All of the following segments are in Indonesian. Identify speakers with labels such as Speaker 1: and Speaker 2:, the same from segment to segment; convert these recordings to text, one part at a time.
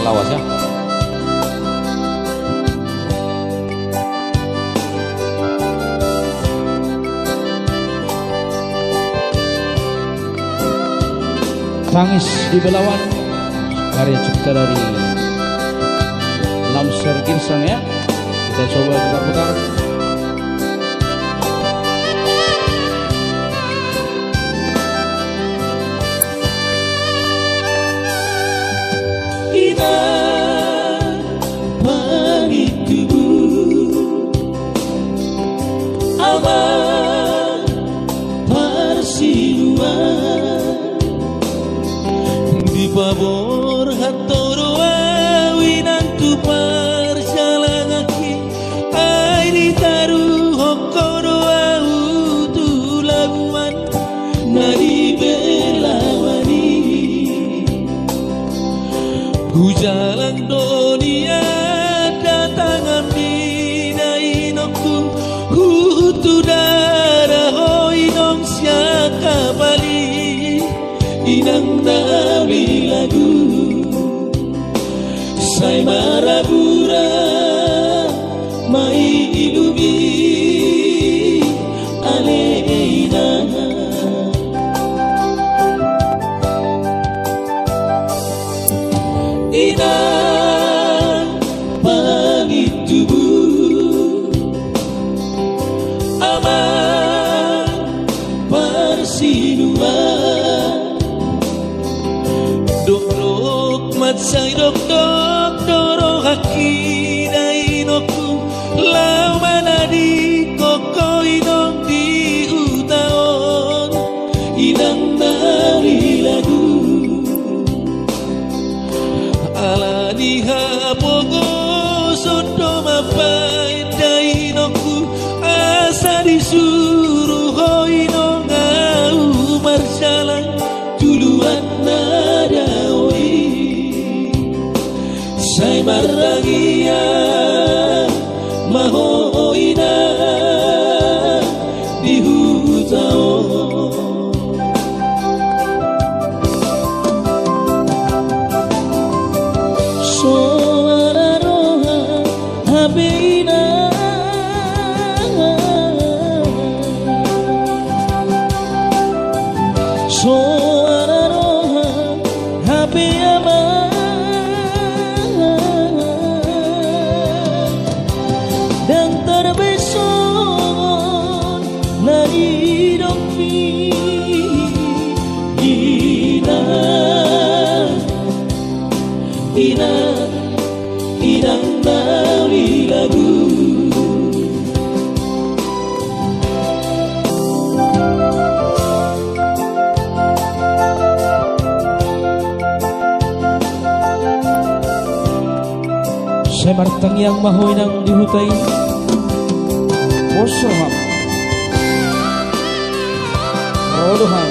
Speaker 1: lawas ya. Tangis di Belawan, karya cipta dari Lamser Girsang ya. Kita coba putar-putar.
Speaker 2: Inang pangitubu aman parsiluan di pabor hatoro awinang tu parjalangaki ai ditaruh hokoro au tu labuan nari belawani hujalan dunia datang amdina inokku hutu darah hoinong siaka bali inang nabi lagu say marabura mai ilubi aleina inang pangitubu aman parsiluan dok matsay dok doro haki dai noku lau manadi koko inong di utaon inang nari lagu ala diha pogo sodo mapai dai noku asa disuruh hoino ngau marjalan tuluan nadawi say marangia mahoina dihutao suara roha habina suara roha habiyama dan terbeson dari domi inang dari lagu
Speaker 1: Saya martang yang mahoy nang dihutai Bosroham Rodoham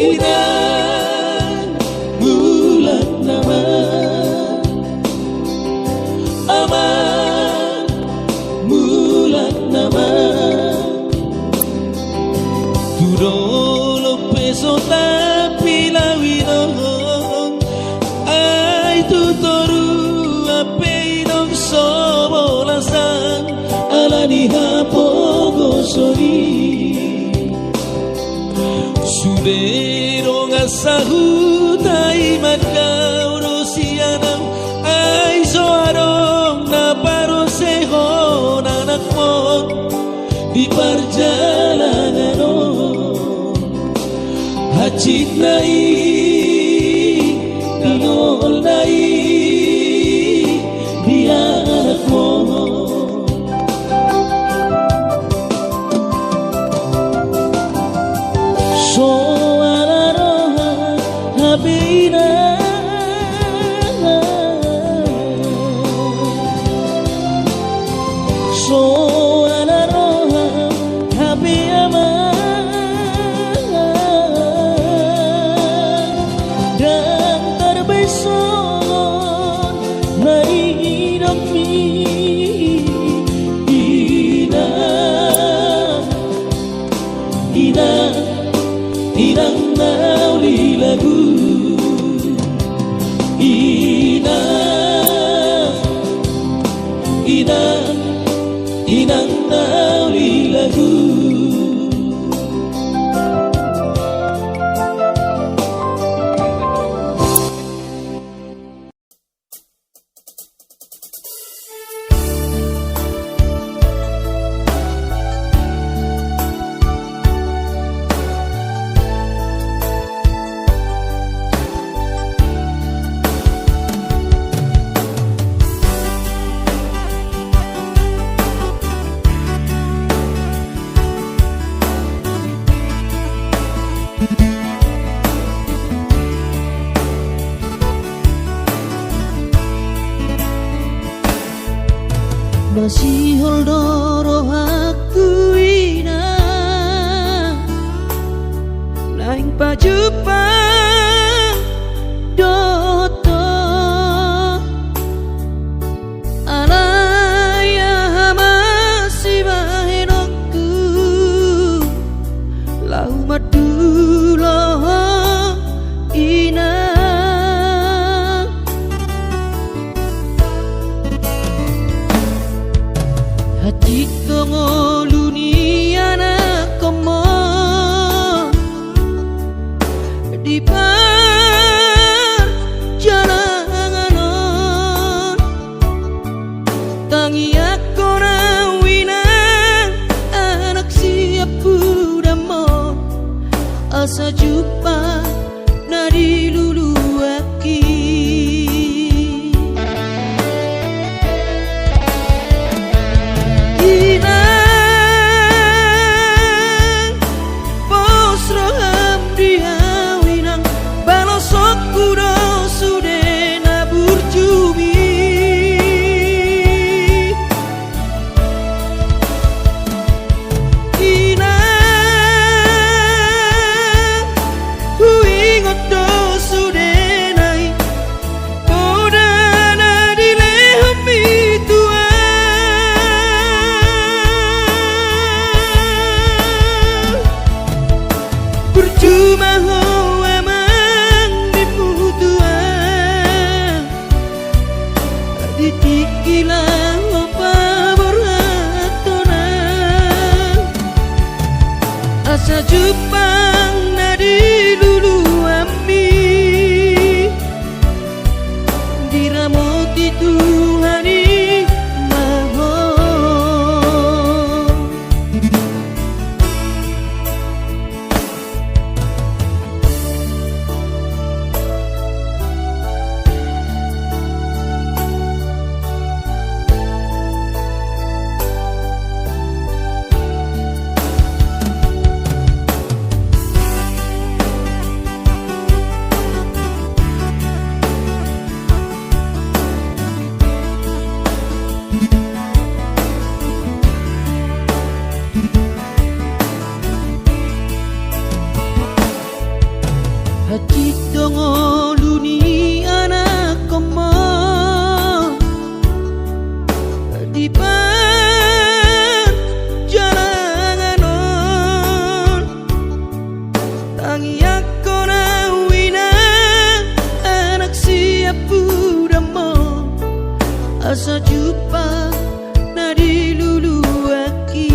Speaker 2: inang bulan nama aman bulan nama tudolo peso tapi lawino ai tutoru ape inong sobolasan alani hapogo sori Sudero ngasahutai makauro sianang ay soarong na paroseho nanakmon di perjalanan hacit nai dinol nai dia anakmon suara roha habina suara roha habiyama dan terbeson dari hidupmu inang nauli lagu.
Speaker 3: Masih holdoro aku ina naing pajupang doto alaya masih bahenokku lau madulo ina hati kongoluni anak komo di perjalanan tangi aku nawinang anak siap pudamo asa jumpa nadi lulu aki asa jupang nadi lulu ami diramoti Tuhani maho hati dongoluni anak komo di perjalanan tangi aku nawina anak siap pudamo asa jumpa nadi lulu aki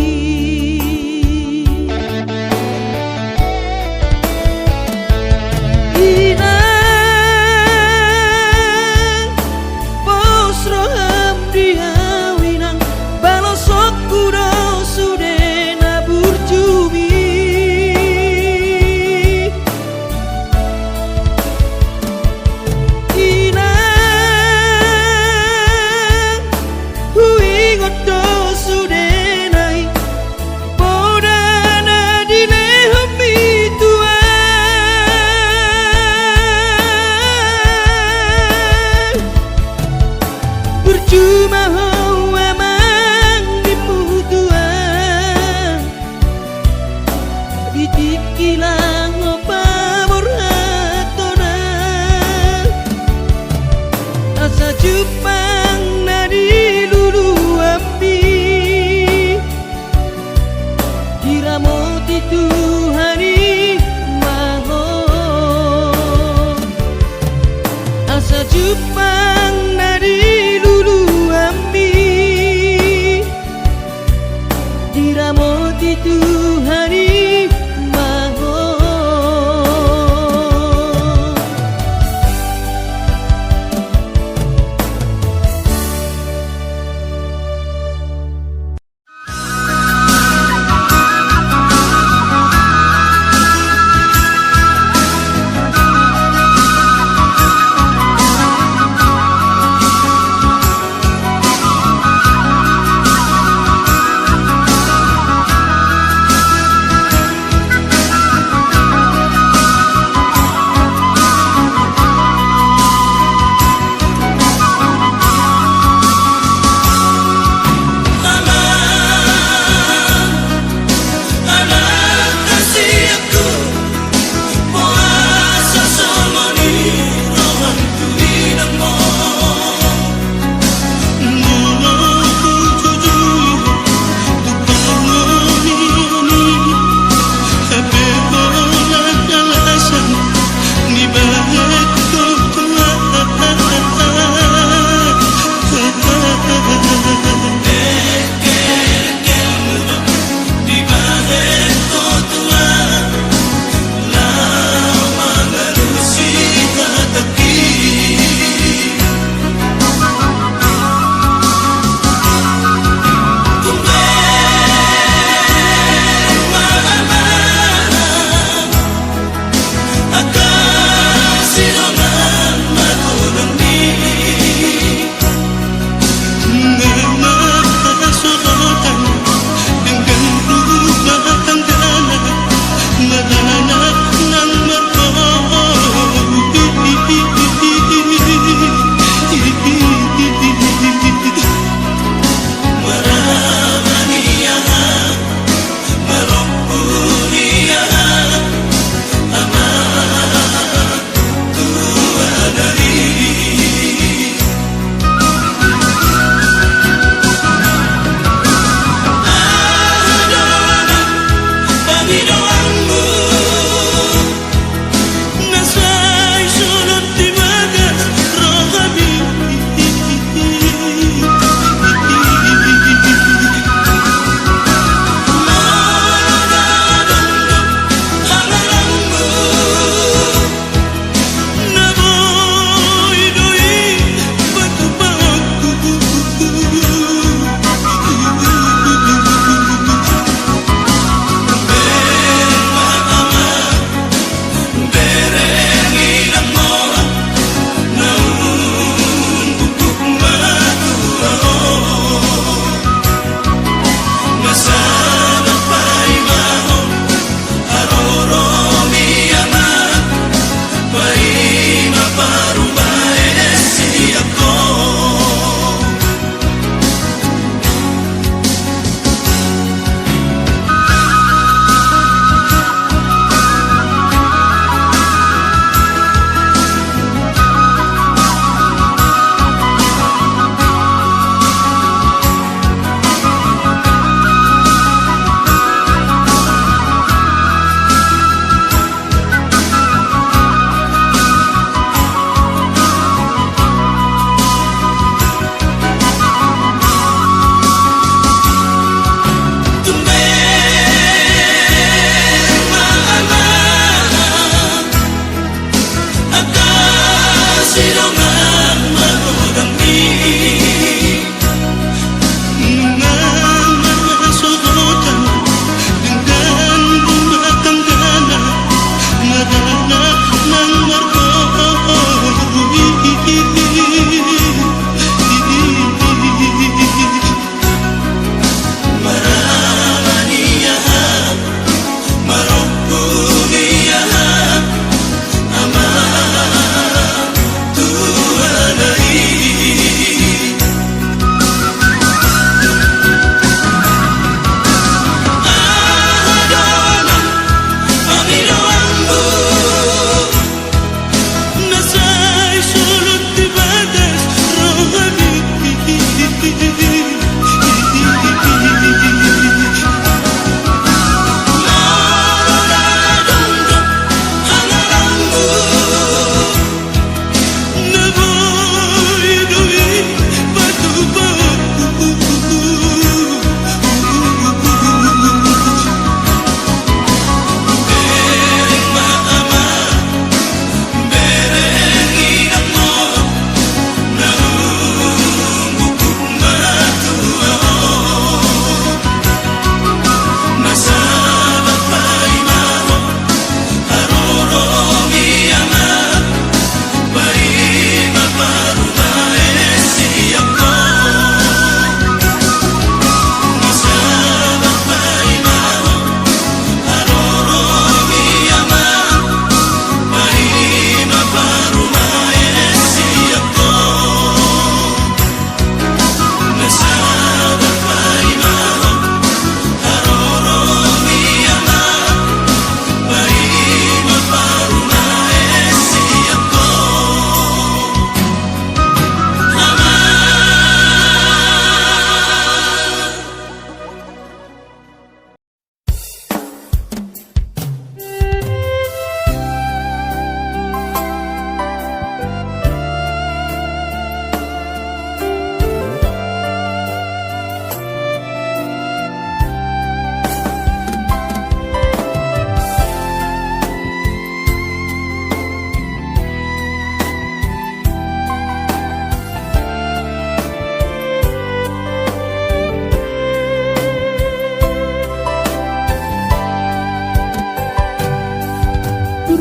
Speaker 3: cuma hawa mangdimutuan ditikilang pamor hatona asa jupang nadi lulu api diramoti Tuhani maho asa jupang nadi lulu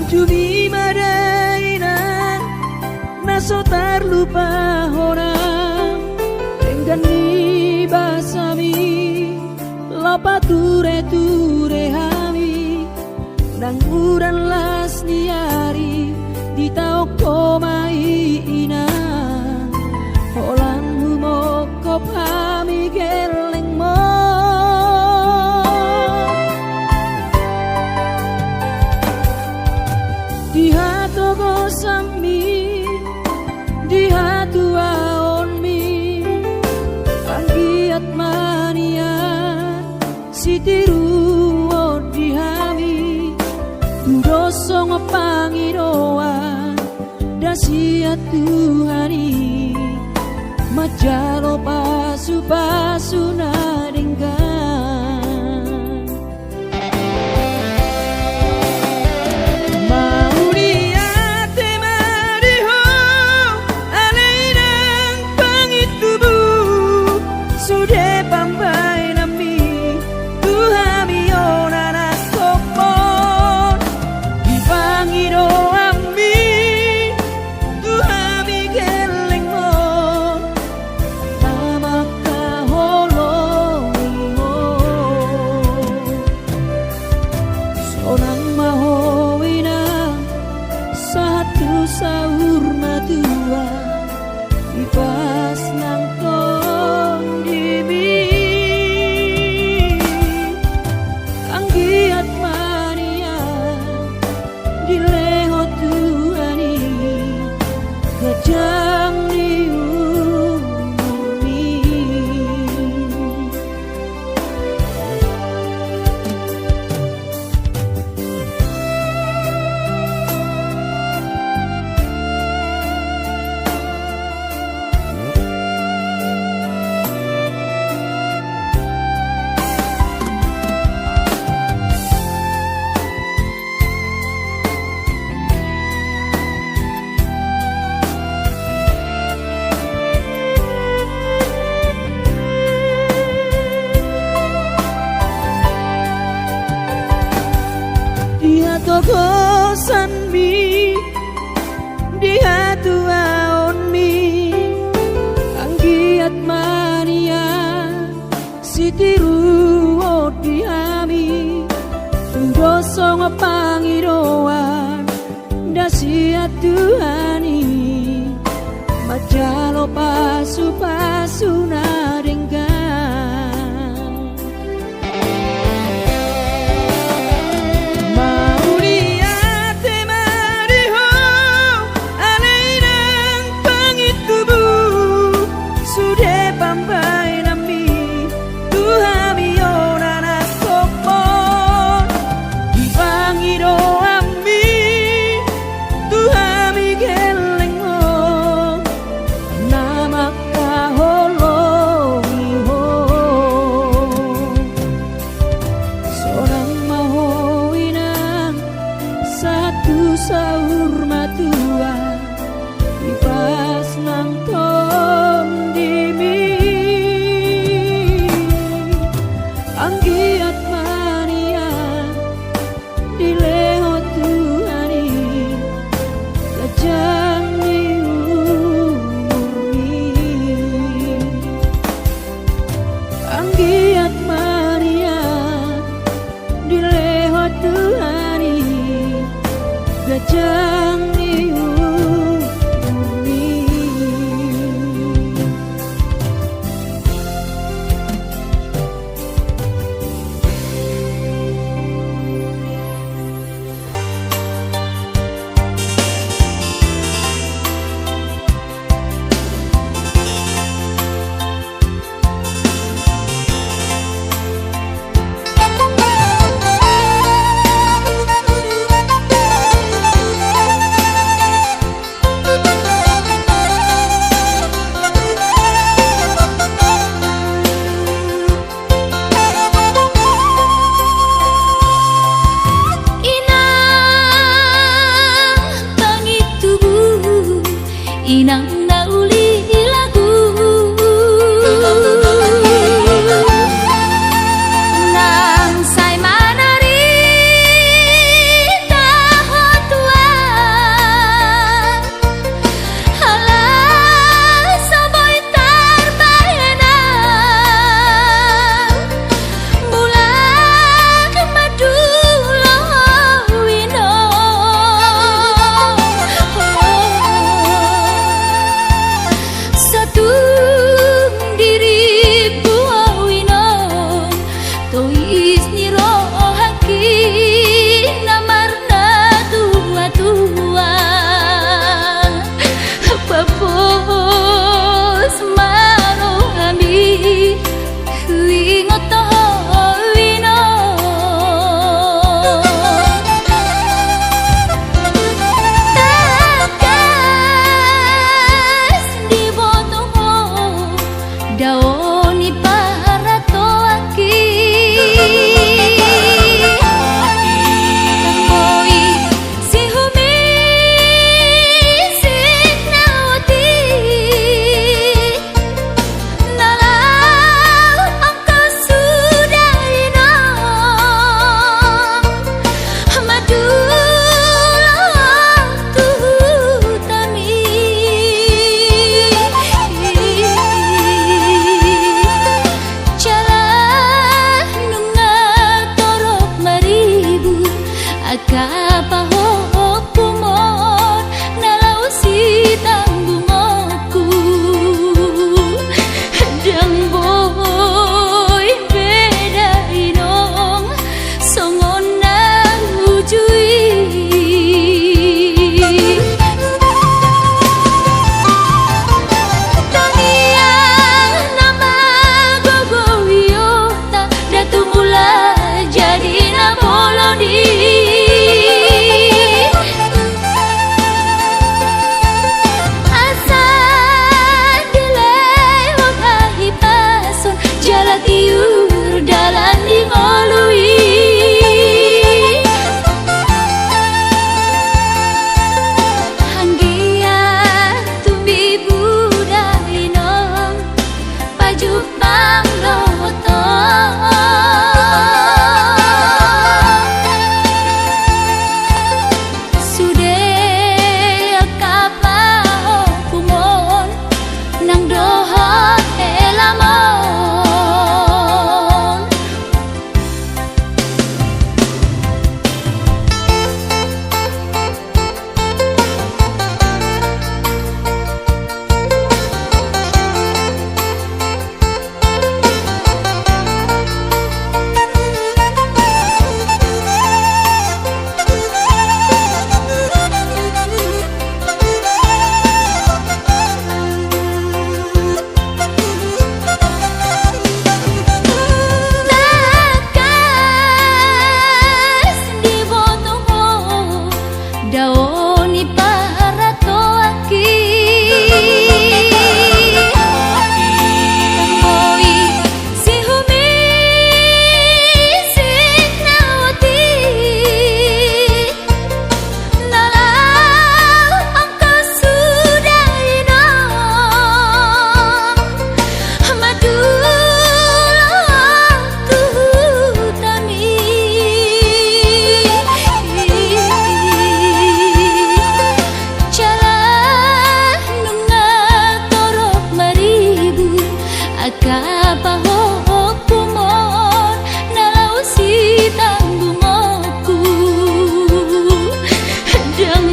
Speaker 3: Jumi madainan naso terlupa orang dengan ni basami lapa ture hami nang uran las niari di tau komai ina holang humo kopami geleng mo di hatu gosami di hatu aon mi anggiat mania sitiru di hami doso ngepangiroan dasiat Tuhani majalo pasu nadenggan sahur matua ipas nang kondimi anggiat mania dileho Tuhani gajang diumi togosan mi di hatu aon mi anggiat mania sitiru di hami doso ngepangiroan dasiat Tuhani majalo pasu nadenggan Bamba jang niu bumi.
Speaker 4: Inang nauli lagu nang say manari tahotuan halah saboy tarbayana bulan madulo wino daoni para toaki Tamboi si humi siknawati nalau angka sudaino madulah tuhutami kapahok kumon nalau si tanggungoku dang boy beda inong songon na ujui taniang nama gogowiota datumula jadi na bolodi tiur dalan di ngolui hanggia tumbi budaino pajupang loto sude kapao kumon nang dohot elamon daoni para toaki Tamboi si humi siknawati nalau angka sudaino madulah tuhutami kapahok kumon nalau si tanggungoku dang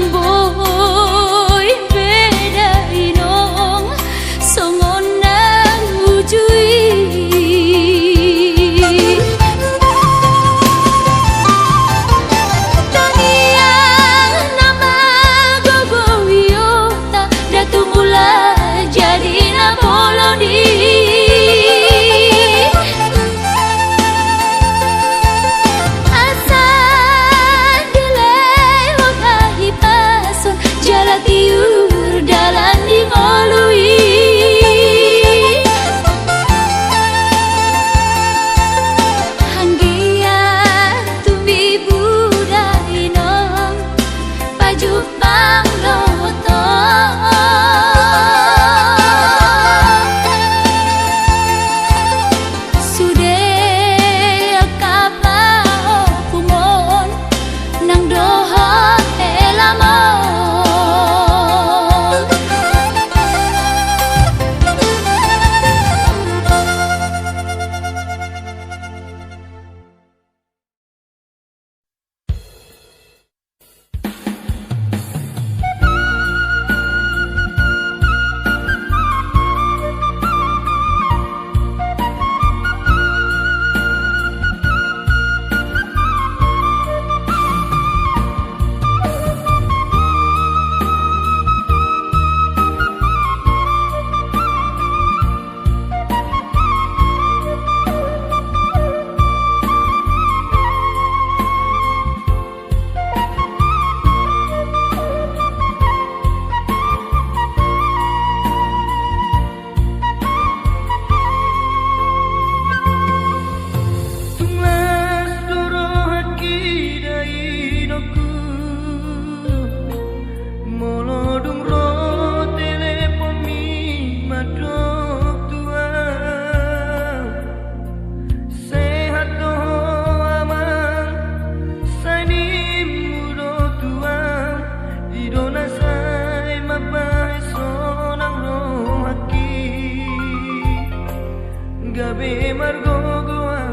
Speaker 2: Gabi margogoa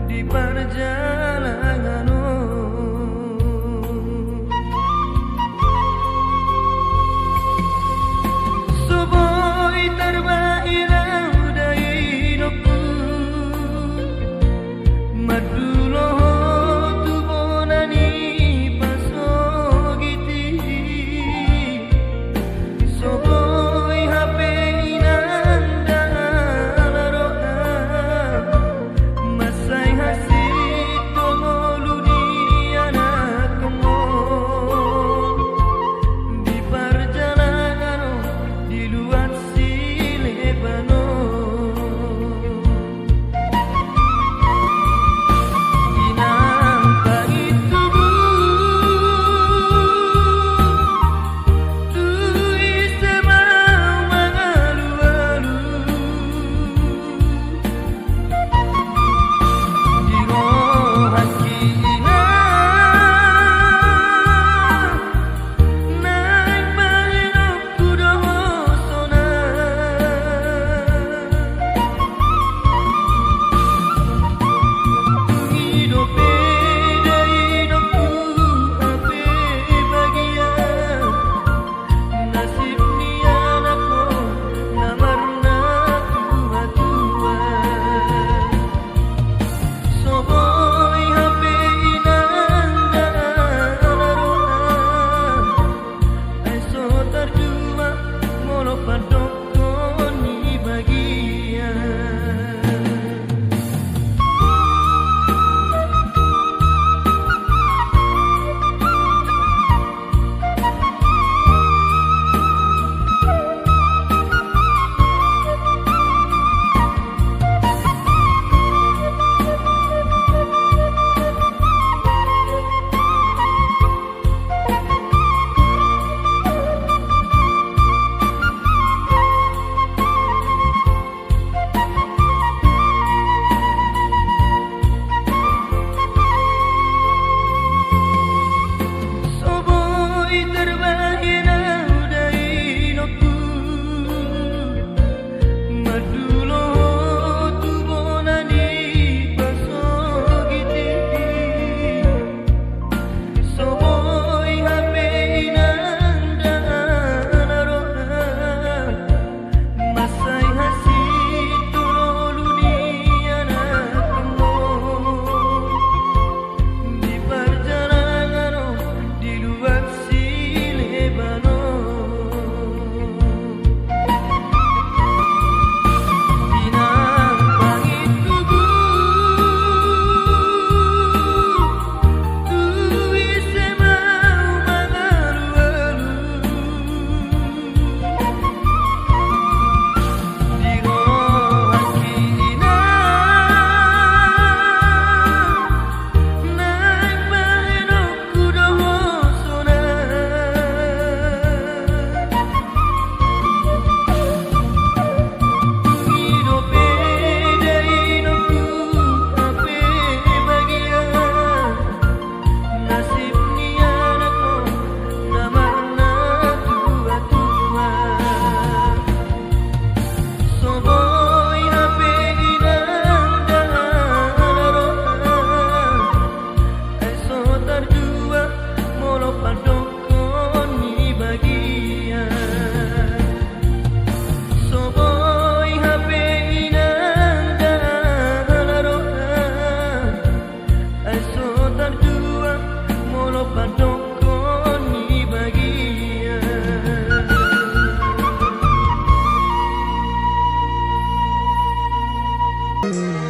Speaker 2: di parja